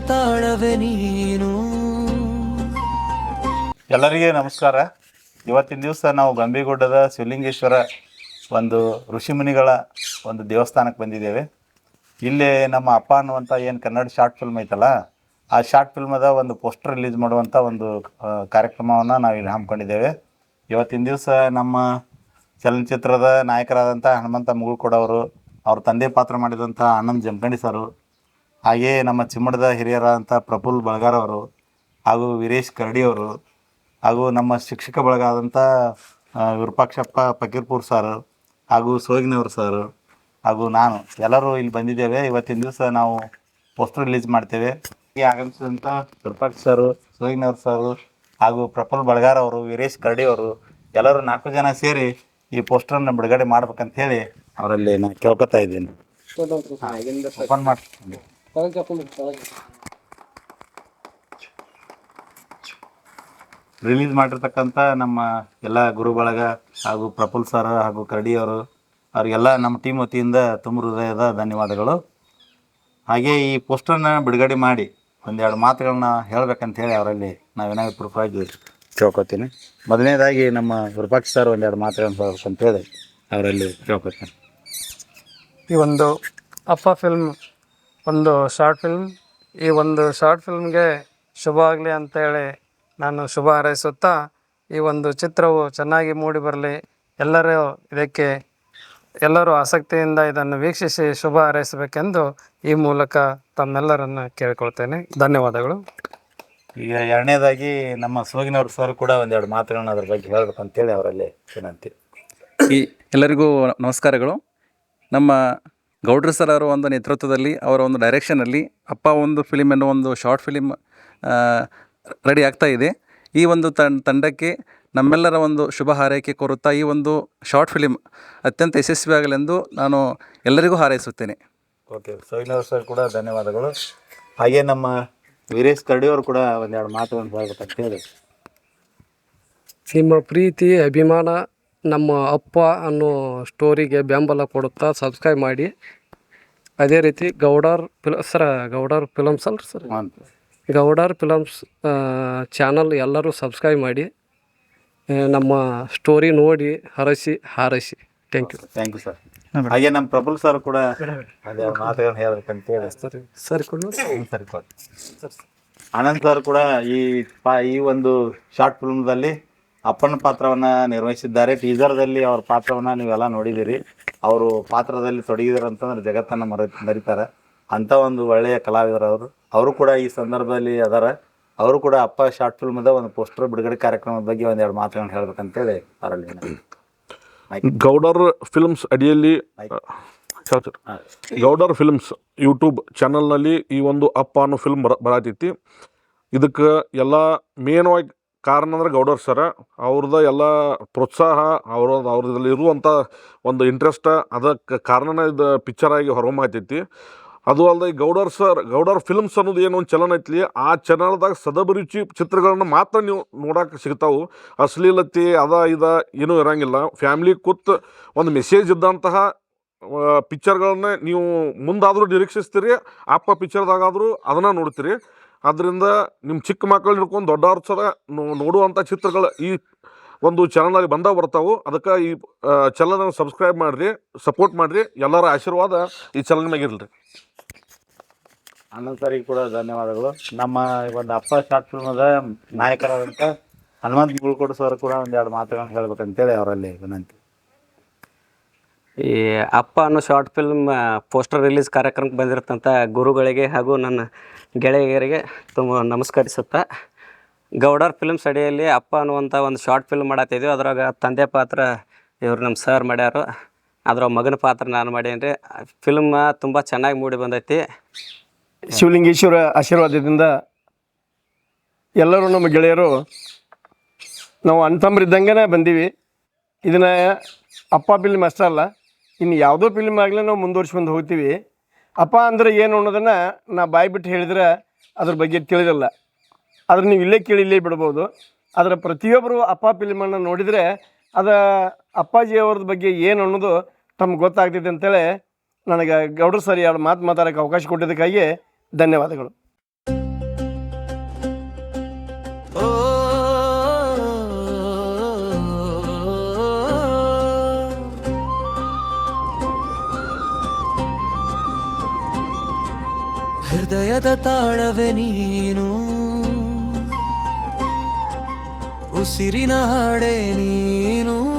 ತಾಳವೆ ನೀನು. ಎಲ್ಲರಿಗೆ ನಮಸ್ಕಾರ. ಇವತ್ತಿನ ದಿವಸ ನಾವು ಗಂಬಿಗುಡ್ಡದ ಶಿವಲಿಂಗೇಶ್ವರ ಒಂದು ಋಷಿಮುನಿಗಳ ಒಂದು ದೇವಸ್ಥಾನಕ್ಕೆ ಬಂದಿದ್ದೇವೆ. ಇಲ್ಲಿ ನಮ್ಮ ಅಪ್ಪ ಅನ್ನುವಂಥ ಏನು ಕನ್ನಡ ಶಾರ್ಟ್ ಫಿಲ್ಮ್ ಐತಲ್ಲ, ಆ ಶಾರ್ಟ್ ಫಿಲ್ಮದ ಒಂದು ಪೋಸ್ಟರ್ ರಿಲೀಸ್ ಮಾಡುವಂಥ ಒಂದು ಕಾರ್ಯಕ್ರಮವನ್ನು ನಾವು ಇಲ್ಲಿ ಹಮ್ಮಿಕೊಂಡಿದ್ದೇವೆ. ಇವತ್ತಿನ ದಿವಸ ನಮ್ಮ ಚಲನಚಿತ್ರದ ನಾಯಕರಾದಂಥ ಹನುಮಂತ ಮುಗುಳ್ಕೋಡ್ ಅವರು, ಅವ್ರ ತಂದೆ ಪಾತ್ರ ಮಾಡಿದಂಥ ಆನಂದ್ ಜಮಖಂಡಿ ಸರು, ಹಾಗೆಯೇ ನಮ್ಮ ಚಿಮ್ಮಡದ ಹಿರಿಯರಾದಂಥ ಪ್ರಫುಲ್ ಬಳಗಾರ್ ಅವರು, ಹಾಗೂ ವೀರೇಶ್ ಕರಡಿಯವರು, ಹಾಗೂ ನಮ್ಮ ಶಿಕ್ಷಕ ಬಳಗ ಆದಂಥ ವಿರೂಪಾಕ್ಷಪ್ಪ ಫಕೀರ್ಪುರ್ ಸರ್, ಹಾಗೂ ಸೋಗಿನವ್ರು ಸರ್, ಹಾಗೂ ನಾನು ಎಲ್ಲರೂ ಇಲ್ಲಿ ಬಂದಿದ್ದೇವೆ. ಇವತ್ತಿನ ದಿವಸ ನಾವು ಪೋಸ್ಟರ್ ರಿಲೀಸ್ ಮಾಡ್ತೇವೆ. ಹೀಗೆ ಆಗಮಿಸಿದಂಥ ವಿರೂಪಾಕ್ಷ ಸರು, ಸೋಗಿನವ್ರು ಸರು, ಹಾಗೂ ಪ್ರಫುಲ್ ಬಳಗಾರ್ ಅವರು, ವೀರೇಶ್ ಕರಡಿ ಅವರು ಎಲ್ಲರೂ 4 ಜನ ಸೇರಿ ಈ ಪೋಸ್ಟರನ್ನು ಬಿಡುಗಡೆ ಮಾಡ್ಬೇಕಂತ ಹೇಳಿ ಅವರಲ್ಲಿ ನಾನು ಕೇಳ್ಕೊತಾ ಇದ್ದೀನಿ. ಓಪನ್ ಮಾಡ್ತೀನಿ. ರಿಲೀಸ್ ಮಾಡಿರ್ತಕ್ಕಂಥ ನಮ್ಮ ಎಲ್ಲ ಗುರು ಬಳಗ ಹಾಗೂ ಪ್ರಫುಲ್ ಸರ್ ಹಾಗೂ ಕರಡಿಯವರು, ಅವರಿಗೆಲ್ಲ ನಮ್ಮ ಟೀಮ್ ವತಿಯಿಂದ ತುಂಬ ಹೃದಯದ ಧನ್ಯವಾದಗಳು. ಹಾಗೆ ಈ ಪೋಸ್ಟರ್ನ ಬಿಡುಗಡೆ ಮಾಡಿ ಒಂದೆರಡು ಮಾತುಗಳನ್ನ ಹೇಳ್ಬೇಕಂತ ಹೇಳಿ ಅವರಲ್ಲಿ ನಾವು ವಿನಯಪೂರ್ವಕವಾಗಿ ಕೇಳ್ಕೊತೀನಿ. ಮೊದಲನೇದಾಗಿ ನಮ್ಮ ವಿರೂಪಾಕ್ಷ ಸರ್ ಒಂದೆರಡು ಮಾತುಗಳನ್ನ ಹೇಳ್ಬೇಕಂತ ಹೇಳಿ ಅವರಲ್ಲಿ ಕೇಳ್ಕೊತೀನಿ. ಈ ಒಂದು ಅಪ್ಪ ಫಿಲ್ಮ್ ಒಂದು ಶಾರ್ಟ್ ಫಿಲ್ಮ್, ಈ ಒಂದು ಶಾರ್ಟ್ ಫಿಲ್ಮ್ಗೆ ಶುಭ ಆಗಲಿ ಅಂತೇಳಿ ನಾನು ಶುಭ ಹಾರೈಸುತ್ತಾ, ಈ ಒಂದು ಚಿತ್ರವು ಚೆನ್ನಾಗಿ ಮೂಡಿ ಬರಲಿ, ಎಲ್ಲರೂ ಆಸಕ್ತಿಯಿಂದ ಇದನ್ನು ವೀಕ್ಷಿಸಿ ಶುಭ ಹಾರೈಸಬೇಕೆಂದು ಈ ಮೂಲಕ ತಮ್ಮೆಲ್ಲರನ್ನು ಕೇಳಿಕೊಳ್ತೇನೆ. ಧನ್ಯವಾದಗಳು. ಈಗ ಎರಡನೇದಾಗಿ ನಮ್ಮ ಸೋಗಿನವ್ರ ಸರ್ ಕೂಡ ಒಂದೆರಡು ಮಾತುಗಳನ್ನ ಅದ್ರ ಬಗ್ಗೆ ಹೇಳ್ಬೇಕಂತೇಳಿ ಅವರಲ್ಲಿ ವಿನಂತಿ. ಎಲ್ಲರಿಗೂ ನಮಸ್ಕಾರಗಳು. ನಮ್ಮ ಗೌಡ್ರ ಸರ್ ಅವರ ಒಂದು ನೇತೃತ್ವದಲ್ಲಿ, ಅವರ ಒಂದು ಡೈರೆಕ್ಷನಲ್ಲಿ ಅಪ್ಪ ಒಂದು ಫಿಲಿಮ್ ಅನ್ನೋ ಒಂದು ಶಾರ್ಟ್ ಫಿಲಿಮ್ ರೆಡಿ ಆಗ್ತಾ ಇದೆ. ಈ ಒಂದು ತಂಡಕ್ಕೆ ನಮ್ಮೆಲ್ಲರ ಒಂದು ಶುಭ ಹಾರೈಕೆ ಕೋರುತ್ತಾ, ಈ ಒಂದು ಶಾರ್ಟ್ ಫಿಲಿಮ್ ಅತ್ಯಂತ ಯಶಸ್ವಿಯಾಗಲೆಂದು ನಾನು ಎಲ್ಲರಿಗೂ ಹಾರೈಸುತ್ತೇನೆ. ಓಕೆ, ಸೋಗಿನವ್ರ ಸರ್ ಕೂಡ ಧನ್ಯವಾದಗಳು. ಹಾಗೆ ನಮ್ಮ ವೀರೇಶ್ ಕರಡಿಯವರು ಕೂಡ ಒಂದೆರಡು ಮಾತುಗಳನ್ನು ಹೇಳ್ಬೇಕಂತ ಹೇಳಿ. ನಿಮ್ಮ ಪ್ರೀತಿ ಅಭಿಮಾನ ನಮ್ಮ ಅಪ್ಪ ಅನ್ನೋ ಸ್ಟೋರಿಗೆ ಬೆಂಬಲ ಕೊಡುತ್ತಾ ಸಬ್ಸ್ಕ್ರೈಬ್ ಮಾಡಿ. ಅದೇ ರೀತಿ ಗೌಡರ್ ಫಿಲಮ್ಸ್ ಅಲ್ರಿ ಸರ್, ಗೌಡರ್ ಫಿಲಮ್ಸ್ ಚಾನಲ್ ಎಲ್ಲರೂ ಸಬ್ಸ್ಕ್ರೈಬ್ ಮಾಡಿ, ನಮ್ಮ ಸ್ಟೋರಿ ನೋಡಿ ಹಾರೈಸಿ. Thank you sir. ಹಾಗೆ ನಮ್ಮ ಪ್ರಫುಲ್ ಸರ್ ಕೂಡ ಅದೇ ಮಾತುಗಳನ್ನ ಹೇಳ್ಬೇಕಂತ ಹೇಳಿ. ಸರಿ ಆನಂದ್ ಸರ್ ಕೂಡ ಈ ಒಂದು ಶಾರ್ಟ್ ಫಿಲ್ಮ್ದಲ್ಲಿ ಅಪ್ಪನ ಪಾತ್ರವನ್ನು ನಿರ್ವಹಿಸಿದ್ದಾರೆ. ಟೀಸರ್ದಲ್ಲಿ ಅವ್ರ ಪಾತ್ರವನ್ನು ನೀವೆಲ್ಲ ನೋಡಿದ್ದೀರಿ. ಅವರು ಪಾತ್ರದಲ್ಲಿ ತೊಡಗಿದಾರಂತಂದ್ರೆ ಜಗತ್ತನ್ನು ಮರಿತಾರೆ. ಅಂಥ ಒಂದು ಒಳ್ಳೆಯ ಕಲಾವಿದರು ಅವರು ಕೂಡ ಈ ಸಂದರ್ಭದಲ್ಲಿ ಅದಾರ. ಅವರು ಕೂಡ ಅಪ್ಪ ಶಾರ್ಟ್ ಫಿಲ್ಮದ ಒಂದು ಪೋಸ್ಟರ್ ಬಿಡುಗಡೆ ಕಾರ್ಯಕ್ರಮದ ಬಗ್ಗೆ ಒಂದೆರಡು ಮಾತುಗಳನ್ನು ಹೇಳ್ಬೇಕಂತೇಳಿ ಅವರಲ್ಲಿ. ಗೌಡರ್ ಫಿಲ್ಮ್ಸ್ ಅಡಿಯಲ್ಲಿ ಗೌಡರ್ ಫಿಲ್ಮ್ಸ್ ಯೂಟ್ಯೂಬ್ ಚಾನಲ್ನಲ್ಲಿ ಈ ಒಂದು ಅಪ್ಪ ಅನ್ನೋ ಫಿಲ್ಮ್ ಬರತೈತಿ. ಇದಕ್ಕೆ ಎಲ್ಲ ಮೇನ್ವಾಗಿ ಕಾರಣ ಅಂದ್ರೆ ಗೌಡರ್ ಸರ ಅವ್ರದ್ದು ಎಲ್ಲ ಪ್ರೋತ್ಸಾಹ, ಅವ್ರದ್ರಲ್ಲಿ ಇರುವಂಥ ಒಂದು ಇಂಟ್ರೆಸ್ಟ್, ಅದಕ್ಕೆ ಕಾರಣನೇ ಇದು ಪಿಕ್ಚರ್ ಆಗಿ ಹೊರಹೊಮ್ಮತೈತಿ. ಅದು ಅಲ್ಲದೆ ಗೌಡರ್ ಫಿಲ್ಮ್ಸ್ ಅನ್ನೋದು ಏನು ಒಂದು ಚಾನಲ್ ಐತ್ಲಿ, ಆ ಚಾನಲ್ದಾಗ ಸದಭಿರುಚಿ ಚಿತ್ರಗಳನ್ನ ಮಾತ್ರ ನೀವು ನೋಡೋಕೆ ಸಿಗ್ತಾವೆ. ಅಶ್ಲೀಲತೆ ಏನೂ ಇರೋಂಗಿಲ್ಲ. ಫ್ಯಾಮ್ಲಿ ಕೂತ್ ಒಂದು ಮೆಸೇಜ್ ಇದ್ದಂತಹ ಪಿಕ್ಚರ್ಗಳನ್ನ ನೀವು ಮುಂದಾದರೂ ನಿರೀಕ್ಷಿಸ್ತೀರಿ, ಅಪ್ಪ ಪಿಕ್ಚರ್ದಾಗಾದರೂ ಅದನ್ನು ನೋಡ್ತೀರಿ. ಆದ್ದರಿಂದ ನಿಮ್ಮ ಚಿಕ್ಕ ಮಕ್ಕಳು ಹಿಡ್ಕೊಂಡು ದೊಡ್ಡವ್ರ ಸಹ ನೋಡುವಂಥ ಚಿತ್ರಗಳು ಈ ಒಂದು ಚಾನಲ್ನಲ್ಲಿ ಬರ್ತಾವೆ. ಅದಕ್ಕೆ ಈ ಚಾನಲ್ನ ಸಬ್ಸ್ಕ್ರೈಬ್ ಮಾಡಿರಿ, ಸಪೋರ್ಟ್ ಮಾಡಿರಿ. ಎಲ್ಲರ ಆಶೀರ್ವಾದ ಈ ಚಾನಲ್ ಮ್ಯಾಗಿರಲಿ. ಆನಂದ್ ಸರಿಗೆ ಕೂಡ ಧನ್ಯವಾದಗಳು. ನಮ್ಮ ಒಂದು ಅಪ್ಪ ಶಾರ್ಟ್ ಫಿಲ್ಮದ ನಾಯಕರಾದಂಥ ಹನುಮಂತ ಮುಗುಳ್ಕೋಡ್ ಸರ್ ಕೂಡ ಒಂದೆರಡು ಮಾತುಗಳನ್ನು ಹೇಳ್ಬೇಕಂತೇಳಿ ಅವರಲ್ಲಿ ವಿನಂತಿ. ಈ ಅಪ್ಪ ಅನ್ನೋ ಶಾರ್ಟ್ ಫಿಲ್ಮ್ ಪೋಸ್ಟರ್ ರಿಲೀಸ್ ಕಾರ್ಯಕ್ರಮಕ್ಕೆ ಬಂದಿರತಂಥ ಗುರುಗಳಿಗೆ ಹಾಗೂ ನನ್ನ ಗೆಳೆಯರಿಗೆ ತುಂಬ ನಮಸ್ಕರಿಸುತ್ತಾ, ಗೌಡರ್ ಫಿಲ್ಮ್ಸ್ ಅಡಿಯಲ್ಲಿ ಅಪ್ಪ ಅನ್ನುವಂಥ ಒಂದು ಶಾರ್ಟ್ ಫಿಲ್ಮ್ ಮಾಡತ್ತಿದ್ದೀವಿ. ಅದ್ರಾಗ ತಂದೆ ಪಾತ್ರ ಇವರು ನಮ್ಮ ಸರ್ ಮಾಡ್ಯಾರು, ಅದ್ರ ಮಗನ ಪಾತ್ರ ನಾನು ಮಾಡೀನಿ ರೀ. ಫಿಲ್ಮ್ ತುಂಬ ಚೆನ್ನಾಗಿ ಮೂಡಿ ಬಂದೈತಿ. ಶಿವಲಿಂಗೇಶ್ವರ ಆಶೀರ್ವಾದದಿಂದ ಎಲ್ಲರೂ ನಮ್ಮ ಗೆಳೆಯರು ನಾವು ಅಣ್ತಂಬ್ರಿದ್ದಂಗೆ ಬಂದೀವಿ. ಇದನ್ನು ಅಪ್ಪ ಫಿಲ್ಮ್ ಅಷ್ಟೇ ಅಲ್ಲ, ಇನ್ನು ಯಾವುದೋ ಫಿಲ್ಮ್ ಆಗಲಿ ನಾವು ಮುಂದುವರ್ಸ್ಕೊಂಡು ಹೋಗ್ತೀವಿ. ಅಪ್ಪ ಅಂದರೆ ಏನು ಅನ್ನೋದನ್ನು ನಾ ಬಾಯಿ ಬಿಟ್ಟು ಹೇಳಿದ್ರೆ ಅದ್ರ ಬಗ್ಗೆ ತಿಳಿದಿಲ್ಲ. ಆದ್ರೆ ನೀವು ಇಲ್ಲೇ ಕೇಳಿ ಇಲ್ಲೇ ಬಿಡ್ಬೋದು. ಆದರೆ ಪ್ರತಿಯೊಬ್ಬರು ಅಪ್ಪ ಫಿಲ್ಮನ್ನು ನೋಡಿದರೆ ಅದು ಅಪ್ಪಾಜಿಯವ್ರದ್ದು ಬಗ್ಗೆ ಏನು ಅನ್ನೋದು ತಮ್ಗೆ ಗೊತ್ತಾಗ್ತೈತೆ ಅಂತೇಳಿ ನನಗೆ ಗೌಡ್ರು ಸರ್ ಎರಡು ಮಾತು ಮಾತಾಡೋಕ್ಕೆ ಅವಕಾಶ ಕೊಟ್ಟಿದ್ದಕ್ಕಾಗಿ ಧನ್ಯವಾದಗಳು. ಓ ಹೃದಯದ ತಾಳವೇ ನೀನು, ಉಸಿರಿನ ಹಾಡೆ ನೀನು.